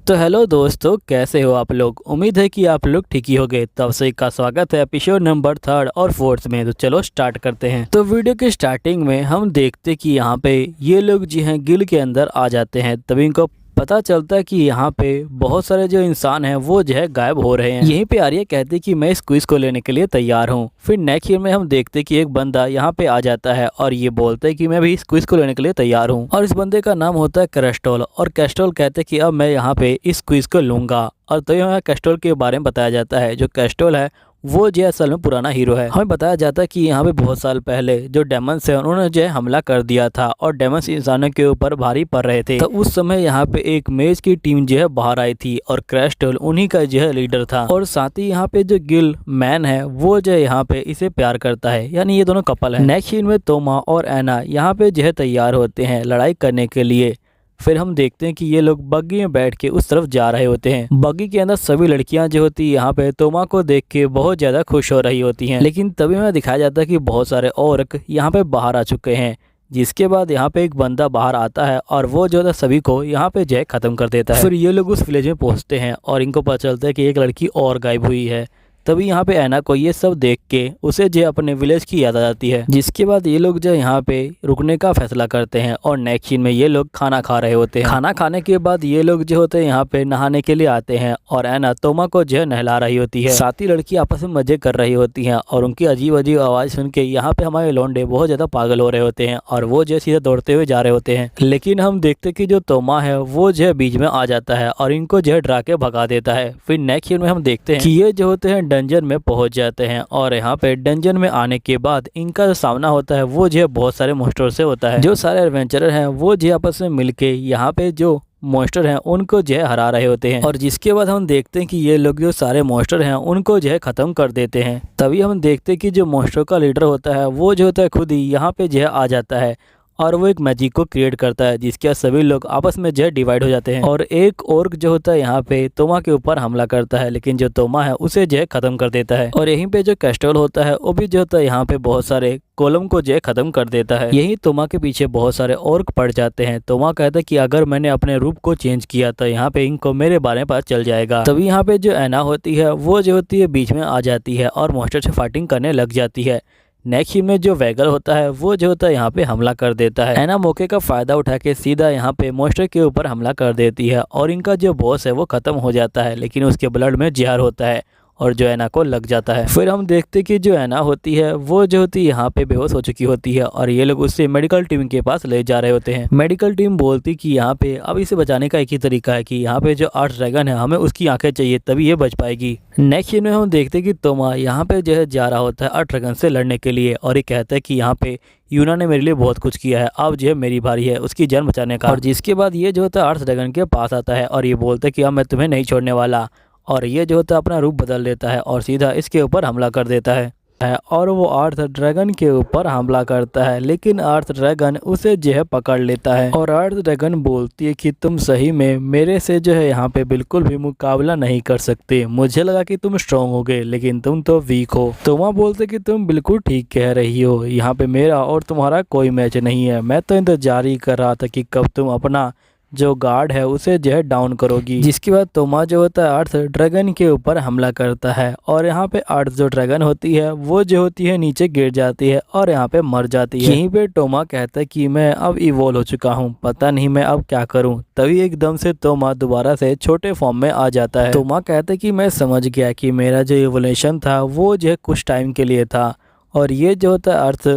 तो हेलो दोस्तों, कैसे हो आप लोग। उम्मीद है कि आप लोग ठीक ही होंगे। तब से का स्वागत है एपिसोड नंबर 3 और 4 में। तो चलो स्टार्ट करते हैं। तो वीडियो के स्टार्टिंग में हम देखते कि यहाँ पे ये लोग जी हैं गिल के अंदर आ जाते हैं। तभी इनको पता चलता है कि यहाँ पे बहुत सारे जो इंसान हैं वो जो है गायब हो रहे हैं। यहीं पे आर्या कहती है कि मैं इस क्विज को लेने के लिए तैयार हूँ। फिर नेक्स्ट ईयर में हम देखते कि एक बंदा यहाँ पे आ जाता है और ये बोलता है कि मैं भी इस क्विज को लेने के लिए तैयार हूँ। और इस बंदे का नाम होता है कैस्ट्रोल। और कैस्ट्रोल कहते हैं कि अब मैं यहाँ पे इस क्विज को लूंगा। और तो हमें कैस्ट्रोल के बारे में बताया जाता है। जो कैस्ट्रोल है वो जो है असल में पुराना हीरो है। हमें बताया जाता है कि यहाँ पे बहुत साल पहले जो डेमंस है उन्होंने जो है हमला कर दिया था और डेमंस इंसानों के ऊपर भारी पड़ रहे थे। तो उस समय यहाँ पे एक मेज की टीम जो है बाहर आई थी और कैस्ट्रोल उन्हीं का जो है लीडर था। और साथ ही यहाँ पे जो गिल मैन है वो जो है यहाँ पे इसे प्यार करता है, यानी ये दोनों कपल है। नेक्स्ट सीन में तोमा और एना यहाँ पे जो है तैयार होते हैं लड़ाई करने के लिए। फिर हम देखते हैं कि ये लोग बग्गी में बैठ के उस तरफ जा रहे होते हैं। बग्गी के अंदर सभी लड़कियां जो होती है यहाँ पे तोमा को देख के बहुत ज्यादा खुश हो रही होती हैं। लेकिन तभी हमें दिखाया जाता है कि बहुत सारे औरत यहाँ पे बाहर आ चुके हैं। जिसके बाद यहाँ पे एक बंदा बाहर आता है और वो जो है सभी को यहाँ पे जो है खत्म कर देता है। फिर ये लोग उस विलेज में पहुंचते हैं और इनको पता चलता है कि एक लड़की और गायब हुई है। तभी यहाँ पे एना को ये सब देख के उसे जो अपने विलेज की याद आ जाती है। जिसके बाद ये लोग जो यहाँ पे रुकने का फैसला करते हैं और नेक्स्ट सीन में ये लोग खाना खा रहे होते हैं। खाना खाने के बाद ये लोग जो होते हैं यहाँ पे नहाने के लिए आते हैं और एना तोमा को जो नहला रही होती है। साथ ही लड़की आपस में मजे कर रही होती है और उनकी अजीब अजीब आवाज सुन के यहाँ पे हमारे लौंडे बहुत ज्यादा पागल हो रहे होते हैं और वो जो सीधे दौड़ते हुए जा रहे होते हैं। लेकिन हम देखते कि जो तोमा है वो जो है बीच में आ जाता है और इनको जो है डरा के भगा देता है। फिर नेक्स्ट सीन में हम देखते हैं कि ये जो होते हैं डंजन में पहुंच जाते हैं और यहाँ पे डंजन में आने के बाद इनका जो सामना होता है वो जो है बहुत सारे मॉन्स्टर से होता है। जो सारे एडवेंचरर हैं वो जो आपस में मिलके यहाँ पे जो मॉन्स्टर हैं उनको जो है हरा रहे होते हैं। और जिसके बाद हम देखते हैं कि ये लोग जो सारे मॉन्स्टर हैं उनको जो है खत्म कर देते हैं। तभी हम देखते हैं कि जो मॉन्स्टर का लीडर होता है वो जो होता है खुद ही यहाँ पे जो है आ जाता है और वो एक मैजिक को क्रिएट करता है जिसके सभी लोग आपस में जो है डिवाइड हो जाते हैं। और एक ऑर्क जो होता है यहाँ पे तोमा के ऊपर हमला करता है, लेकिन जो तोमा है उसे जो है खत्म कर देता है। और यहीं पे जो कैस्ट्रोल होता है वो भी जो होता है यहाँ पे बहुत सारे कोलम को जो है खत्म कर देता है। यही तोमा के पीछे बहुत सारे ऑर्क पड़ जाते हैं। तोमा कहता है कि अगर मैंने अपने रूप को चेंज किया तो यहाँ पे इनको मेरे बारे में पता चल जाएगा। तभी यहाँ पे जो एना होती है वो जो होती है बीच में आ जाती है और मॉन्स्टर से फाइटिंग करने लग जाती है। नेक्स्ट में जो वैगल होता है वो जो होता है यहाँ पे हमला कर देता है। एना मौके का फायदा उठा के सीधा यहाँ पे मॉन्स्टर के ऊपर हमला कर देती है और इनका जो बॉस है वो खत्म हो जाता है, लेकिन उसके ब्लड में जहर होता है और जो एना को लग जाता है। फिर हम देखते कि जो एना होती है वो जो होती है यहाँ पे बेहोश हो चुकी होती है और ये लोग उससे मेडिकल टीम के पास ले जा रहे होते हैं। मेडिकल टीम बोलती कि यहाँ पे अब इसे बचाने का एक ही तरीका है कि यहाँ पे जो आर्ट ड्रैगन है हमें उसकी आंखें चाहिए तभी ये बच पाएगी। नेक्स्ट सीन में हम देखते कि तोमा यहाँ पे जो है जा रहा होता है आर्ट ड्रैगन से लड़ने के लिए और ये कहता है कि यहाँ पे यूना ने मेरे लिए बहुत कुछ किया है, अब जो है मेरी बारी है उसकी जान बचाने का। और जिसके बाद ये जो होता है आर्ट ड्रैगन के पास आता है और ये बोलता है कि अब मैं तुम्हें नहीं छोड़ने वाला। और ये जो होता है अपना रूप बदल देता है और सीधा इसके ऊपर हमला कर देता है और वो अर्थ ड्रैगन के ऊपर हमला करता है, लेकिन अर्थ ड्रैगन उसे जो है पकड़ लेता है। और अर्थ ड्रैगन बोलती है कि तुम सही में मेरे से जो है यहाँ पे बिल्कुल भी मुकाबला नहीं कर सकते। मुझे लगा कि तुम स्ट्रॉन्ग होगे लेकिन तुम तो वीक हो। तोमा बोलते कि तुम बिल्कुल ठीक कह रही हो, यहाँ पे मेरा और तुम्हारा कोई मैच नहीं है। मैं तो इंतजार ही कर रहा था कि कब तुम अपना जो गार्ड है उसे जो है डाउन करोगी। जिसके बाद तोमा जो होता है अर्थ ड्रैगन के ऊपर हमला करता है और यहाँ पे अर्थ जो ड्रैगन होती है वो जो होती है नीचे गिर जाती है और यहाँ पे मर जाती है। यहीं पे तोमा कहता है कि मैं अब इवॉल्व हो चुका हूँ, पता नहीं मैं अब क्या करूँ। तभी एकदम से तोमा दोबारा से छोटे फॉर्म में आ जाता है। तोमा कहता है कि मैं समझ गया कि मेरा जो इवोल्यूशन था वो जो है कुछ टाइम के लिए था। और ये जो होता है अर्थ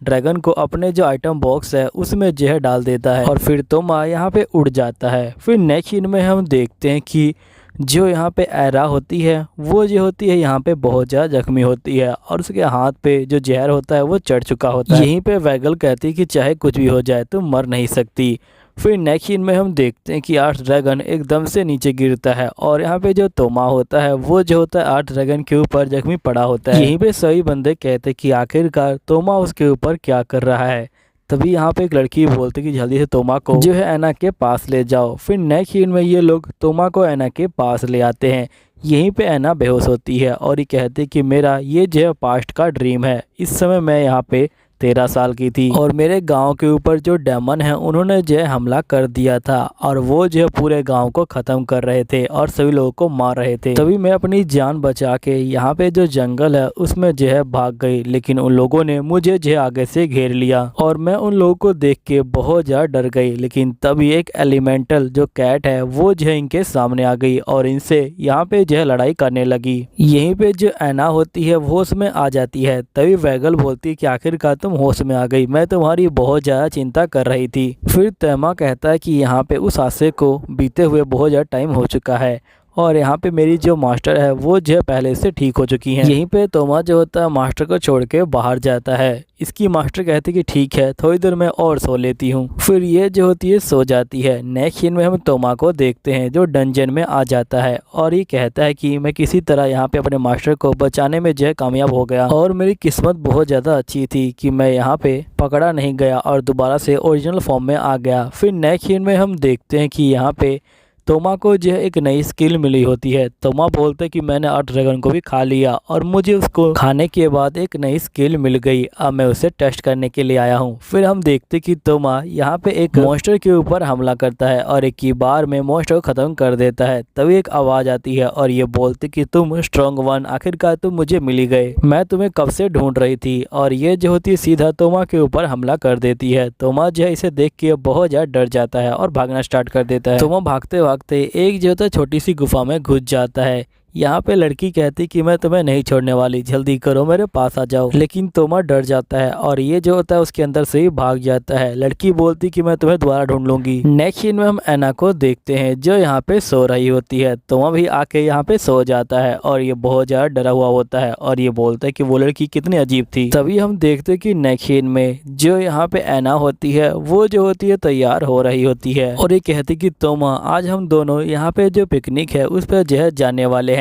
ड्रैगन को अपने जो आइटम बॉक्स है उसमें जहर डाल देता है और फिर तोमा यहाँ पे उड़ जाता है। फिर नेक्स्ट सीन में हम देखते हैं कि जो यहाँ पे एरा होती है वो जो होती है यहाँ पे बहुत ज़्यादा जख्मी होती है और उसके हाथ पे जो जहर होता है वो चढ़ चुका होता है। यहीं पे वैगल कहती है कि चाहे कुछ भी हो जाए तुम मर नहीं सकती। फिर नेक्स्ट सीन में हम देखते हैं कि आर्ट ड्रैगन एकदम से नीचे गिरता है और यहाँ पे जो तोमा होता है वो जो होता है आर्ट ड्रैगन के ऊपर जख्मी पड़ा होता है। यहीं पे सभी बंदे कहते हैं कि आखिरकार तोमा उसके ऊपर क्या कर रहा है। तभी यहाँ पे एक लड़की बोलती कि जल्दी से तोमा को जो है एना के पास ले जाओ। फिर नेक्स्ट सीन में ये लोग तोमा को एना के पास ले आते हैं। यहीं पे एना बेहोश होती है और ये कहती है कि मेरा ये जो है पास्ट का ड्रीम है, इस समय मैं यहाँ पे 13 साल की थी और मेरे गांव के ऊपर जो डेमन है उन्होंने जो है हमला कर दिया था और वो जो है पूरे गांव को ख़त्म कर रहे थे और सभी लोगों को मार रहे थे। तभी मैं अपनी जान बचा के यहाँ पे जो जंगल है उसमें जो है भाग गई, लेकिन उन लोगों ने मुझे जो है आगे से घेर लिया और मैं उन लोगों को देख के बहुत ज़्यादा डर गई। लेकिन तभी एक एलिमेंटल जो कैट है वो जो है इनके सामने आ गई और इनसे यहाँ पे जो है लड़ाई करने लगी। यहीं पे जो ऐना होती है वो होश में आ जाती है। तभी वैगल बोलती है कि आखिरकार तुम होश में आ गई, मैं तुम्हारी बहुत ज़्यादा चिंता कर रही थी। फिर तैमा कहता है कि यहाँ पे उस हादसे को बीते हुए बहुत ज़्यादा टाइम हो चुका है और यहाँ पे मेरी जो मास्टर है वो जो है पहले से ठीक हो चुकी हैं। यहीं पे तोमा जो होता है मास्टर को छोड़ के बाहर जाता है। इसकी मास्टर कहती कि ठीक है थोड़ी देर मैं और सो लेती हूँ। फिर ये जो होती है सो जाती है। नेक्स्ट सीन में हम तोमा को देखते हैं जो डंजन में आ जाता है और ये कहता है कि मैं किसी तरह यहाँ पे अपने मास्टर को बचाने में जो है कामयाब हो गया और मेरी किस्मत बहुत ज़्यादा अच्छी थी कि मैं यहाँ पे पकड़ा नहीं गया और दोबारा से ओरिजिनल फॉर्म में आ गया। फिर नेक्स्ट सीन में हम देखते हैं कि यहाँ पे तोमा को जो है एक नई स्किल मिली होती है। तोमा बोलते कि मैंने 8 ड्रैगन को भी खा लिया और मुझे उसको खाने के बाद एक नई स्किल मिल गई, अब मैं उसे टेस्ट करने के लिए आया हूँ। फिर हम देखते कि तोमा यहाँ पे एक मॉन्स्टर के ऊपर हमला करता है और एक ही बार में मॉन्स्टर को खत्म कर देता है। तभी एक आवाज़ आती है और ये बोलते कि तुम स्ट्रॉन्ग वन, आखिरकार तुम मुझे मिली गए, मैं तुम्हें कब से ढूंढ रही थी। और ये जो होती है सीधा तोमा के ऊपर हमला कर देती है। तोमा जो है इसे देख के बहुत ज़्यादा डर जाता है और भागना स्टार्ट कर देता है। तोमा भागते एक जो होता है छोटी सी गुफा में घुस जाता है। यहाँ पे लड़की कहती कि मैं तुम्हें नहीं छोड़ने वाली, जल्दी करो मेरे पास आ जाओ। लेकिन तोमा डर जाता है और ये जो होता है उसके अंदर से ही भाग जाता है। लड़की बोलती कि मैं तुम्हें दोबारा ढूंढ लूंगी। नेक्स्ट सीन में हम ऐना को देखते हैं जो यहाँ पे सो रही होती है। तोमा भी आके यहाँ पे सो जाता है और ये बहुत ज्यादा डरा हुआ होता है और ये बोलता है कि वो लड़की कितनी अजीब थी। तभी हम देखते कि नेक्स्ट सीन में जो यहाँ पे ऐना होती है वो जो होती है तैयार हो रही होती है और ये कहती कि तोमा आज हम दोनों यहाँ पे जो पिकनिक है उस पर जो है जाने वाले हैं।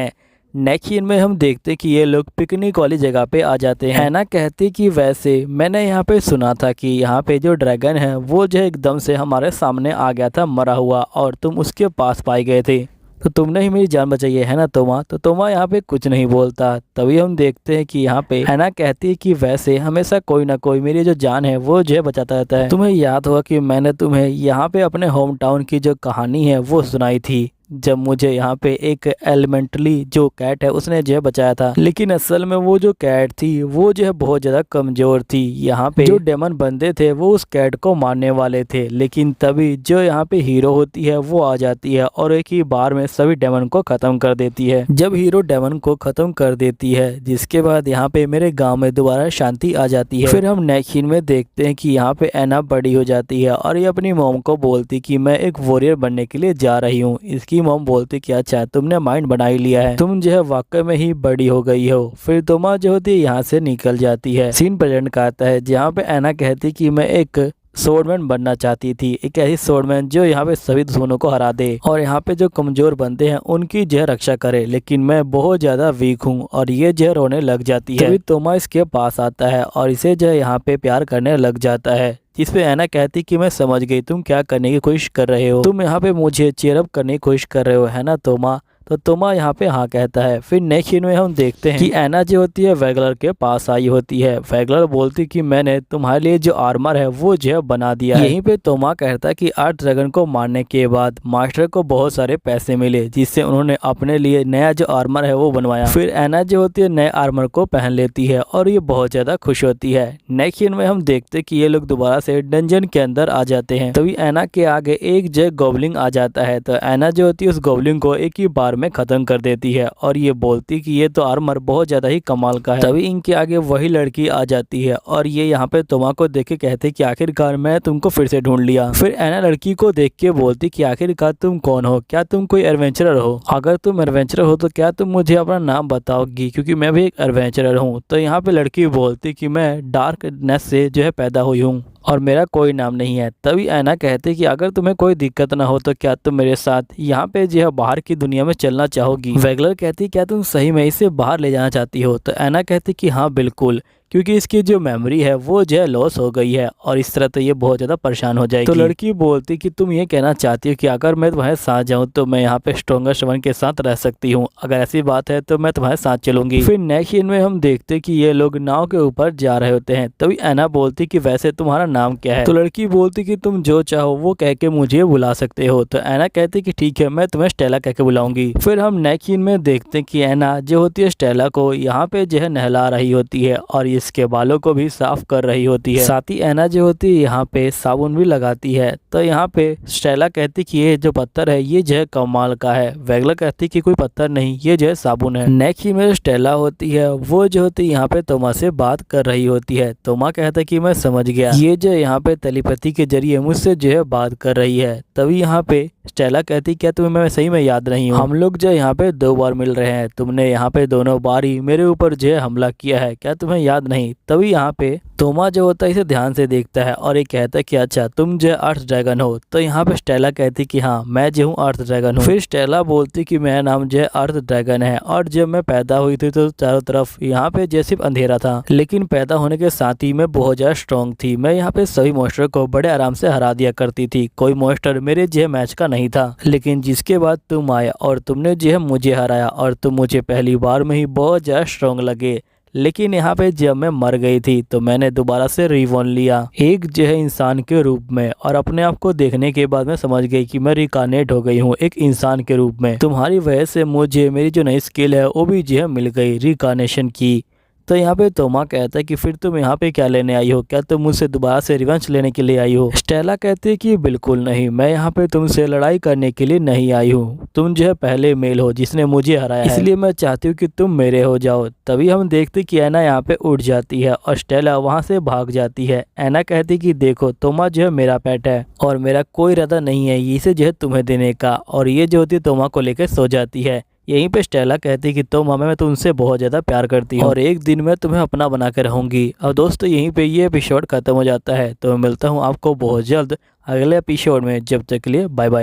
नेक्स्ट सीन में हम देखते कि ये लोग पिकनिक वाली जगह पे आ जाते हैं। ऐना कहती कि वैसे मैंने यहाँ पे सुना था कि यहाँ पे जो ड्रैगन है वो जो एकदम से हमारे सामने आ गया था मरा हुआ और तुम उसके पास पाए गए थे, तो तुमने ही मेरी जान बचाई है ना तोमा। तो तोमा यहाँ पे कुछ नहीं बोलता। तभी हम देखते हैं कि यहाँ पे ऐना कहती है कि वैसे हमेशा कोई ना कोई मेरी जो जान है वो जो है बचाता रहता है। तुम्हें याद होगा कि मैंने तुम्हें यहाँ पे अपने होम टाउन की जो कहानी है वो सुनाई थी, जब मुझे यहाँ पे एक एलिमेंटली जो कैट है उसने जो है बचाया था। लेकिन असल में वो जो कैट थी वो जो है बहुत ज़्यादा कमज़ोर थी। यहाँ पे जो डेमन बंदे थे वो उस कैट को मारने वाले थे, लेकिन तभी जो यहाँ पे हीरो होती है वो आ जाती है और एक ही बार में सभी डेमन को ख़त्म कर देती है। जब हीरो डेमन को ख़त्म कर देती है जिसके बाद यहाँ पे मेरे गाँव में दोबारा शांति आ जाती है। फिर हम नेक्स्ट सीन में देखते हैं कि यहाँ पे ऐना बड़ी हो जाती है और ये अपनी मॉम को बोलती कि मैं एक वॉरियर बनने के लिए जा रही हूँ। इसकी मॉम बोलती कि अच्छा तुमने माइंड बना ही लिया है, तुम जो है वाकई में ही बड़ी हो गई हो। फिर तोमा जो होती है यहाँ से निकल जाती है। सीन प्रेजेंट का आता है जहाँ पे ऐना कहती कि मैं एक स्वॉर्डमैन बनना चाहती थी, एक ऐसी स्वॉर्डमैन जो यहाँ पे सभी दुश्मनों को हरा दे और यहाँ पे जो कमजोर बंदे हैं उनकी जो है रक्षा करे, लेकिन मैं बहुत ज्यादा वीक हूँ। और ये जो है रोने लग जाती है। तभी तोमा इसके पास आता है और इसे जो है यहाँ पे प्यार करने लग जाता है, जिस पे ऐना कहती कि मैं समझ गई तुम क्या करने की कोशिश कर रहे हो, तुम यहाँ पे मुझे चीयर अप करने की कोशिश कर रहे हो है ना तोमा। तो तोमा यहाँ पे हाँ कहता है। फिर नेक्स्ट सीन में हम देखते हैं कि ऐना जो होती है वैगलर के पास आई होती है। वैगलर बोलती कि मैंने तुम्हारे लिए जो आर्मर है वो जो है बना दिया है। यहीं पे तोमा कहता है कि 8 ड्रैगन को मारने के बाद मास्टर को बहुत सारे पैसे मिले जिससे उन्होंने अपने लिए नया जो आर्मर है वो बनवाया। फिर ऐना जो होती है नए आर्मर को पहन लेती है और ये बहुत ज्यादा खुश होती है। नेक्स्ट सीन में हम देखते कि ये लोग दोबारा से डंजन के अंदर आ जाते हैं। तभी ऐना के आगे एक जो गॉब्लिन आ जाता है, तो ऐना जो होती है उस गॉब्लिन को एक ही बार में खत्म कर देती है और ये बोलती कि ये तो आर्मर बहुत ज्यादा ही कमाल का है। तभी इनके आगे वही लड़की आ जाती है और ये यहाँ पे तोमा को देख के कहते कि आखिरकार मैं तुमको फिर से ढूंढ लिया। फिर ऐना लड़की को देख के बोलती कि आखिरकार तुम कौन हो, क्या तुम कोई एडवेंचरर हो? अगर तुम एडवेंचरर हो तो क्या तुम मुझे अपना नाम बताओगी, क्योंकि मैं भी एक एडवेंचरर हूँ। तो यहाँ पे लड़की बोलती कि मैं डार्कनेस से जो है पैदा हुई हूँ और मेरा कोई नाम नहीं है। तभी ऐना कहती कि अगर तुम्हें कोई दिक्कत ना हो तो क्या तुम मेरे साथ यहाँ पे जो है बाहर की दुनिया में चलना चाहोगी? वैगलर कहती क्या तुम सही में इसे बाहर ले जाना चाहती हो? तो ऐना कहती कि हाँ बिल्कुल, क्योंकि इसकी जो मेमोरी है वो जो है लॉस हो गई है और इस तरह तो ये बहुत ज़्यादा परेशान हो जाएगी। तो लड़की बोलती कि तुम ये कहना चाहती हो कि अगर मैं तुम्हारे साथ जाऊँ तो मैं यहाँ पे स्ट्रॉन्गेस्ट वन के साथ रह सकती हूँ, अगर ऐसी बात है तो मैं तुम्हारे साथ चलूंगी। फिर नेक्स्ट सीन में हम देखते कि ये लोग नाव के ऊपर जा रहे होते हैं। तभी एना बोलती कि वैसे तुम्हारा नाम क्या है। तो लड़की बोलती कि तुम जो चाहो वो कह के मुझे बुला सकते हो। तो एना कहती कि ठीक है, मैं तुम्हें स्टेला कह के बुलाऊंगी। फिर हम नेक्स्ट सीन में देखते कि एना जो होती है स्टेला को यहाँ पे जो है नहला रही होती है और इसके बालों को भी साफ कर रही होती है। साथ ही एना जो होती है यहाँ पे साबुन भी लगाती है। तो यहाँ पे स्टेला कहती कि ये जो पत्थर है ये जो है कमाल का है। वेगला कहती कि कोई पत्थर नहीं, ये जो है साबुन है। नेक्स्ट में स्टेला होती है वो जो होती है यहाँ पे तोमा से बात कर रही होती है। तोमा कहता है कि मैं समझ गया, ये जो यहाँ पे टेलीपैथी के जरिए मुझसे जो है बात कर रही है। तभी यहाँ पे स्टेला कहती क्या तुम्हें मैं सही में याद नहीं हूँ, हम लोग जो यहाँ पे 2 बार मिल रहे हैं, तुमने यहाँ पे दोनों बार ही मेरे ऊपर जो है हमला किया है, क्या तुम्हें याद नहीं। तभी यहाँ पे तोमा जो होता है इसे ध्यान से देखता है और ये कहता है कि अच्छा तुम जो अर्थ ड्रैगन हो। तो यहाँ पे स्टेला कहती कि हाँ मैं जो हूँ अर्थ ड्रैगन हूँ। फिर स्टेला बोलती कि मेरा नाम जो है अर्थ ड्रैगन है और जब मैं पैदा हुई थी तो चारों तरफ यहाँ पे जो सिर्फ अंधेरा था, लेकिन पैदा होने के साथ ही मैं बहुत ज्यादा स्ट्रॉन्ग थी। मैं यहाँ पे सभी मॉन्स्टर को बड़े आराम से हरा दिया करती थी, कोई मॉन्स्टर मेरे जो है मैच का नहीं था। लेकिन जिसके बाद तुम आए और तुमने जो है मुझे हराया और तुम मुझे पहली बार में ही बहुत ज्यादा स्ट्रॉन्ग लगे। लेकिन यहाँ पे जब मैं मर गई थी तो मैंने दोबारा से रिवॉर्न लिया एक जो है इंसान के रूप में, और अपने आप को देखने के बाद मैं समझ गई कि मैं रिकार्नेट हो गई हूँ एक इंसान के रूप में। तुम्हारी वजह से मुझे मेरी जो नई स्किल है वो भी जो है मिल गई रिकार्नेशन की। तो यहाँ पे तोमा कहता है कि फिर तुम यहाँ पे क्या लेने आई हो, क्या तुम मुझसे दोबारा से रिवेंज लेने के लिए आई हो। स्टेला कहती है कि बिल्कुल नहीं, मैं यहाँ पे तुमसे लड़ाई करने के लिए नहीं आई हूँ, तुम जो है पहले मेल हो जिसने मुझे हराया है, इसलिए मैं चाहती हूँ कि तुम मेरे हो जाओ। तभी हम देखते कि एना यहाँ पे उठ जाती है और स्टेला वहाँ से भाग जाती है। एना कहती कि देखो तोमा जो है मेरा पेट है और मेरा कोई इरादा नहीं है इसे जो है तुम्हें देने का, और ये जो होती है तोमा को लेकर सो जाती है। यहीं पे स्टेला कहती कि तो मैं तुमसे बहुत ज़्यादा प्यार करती हूँ और एक दिन मैं तुम्हें अपना बना के रहूँगी। और दोस्तों यहीं पे ये एपिसोड खत्म हो जाता है। तो मैं मिलता हूँ आपको बहुत जल्द अगले एपिसोड में, जब तक के लिए बाय बाय।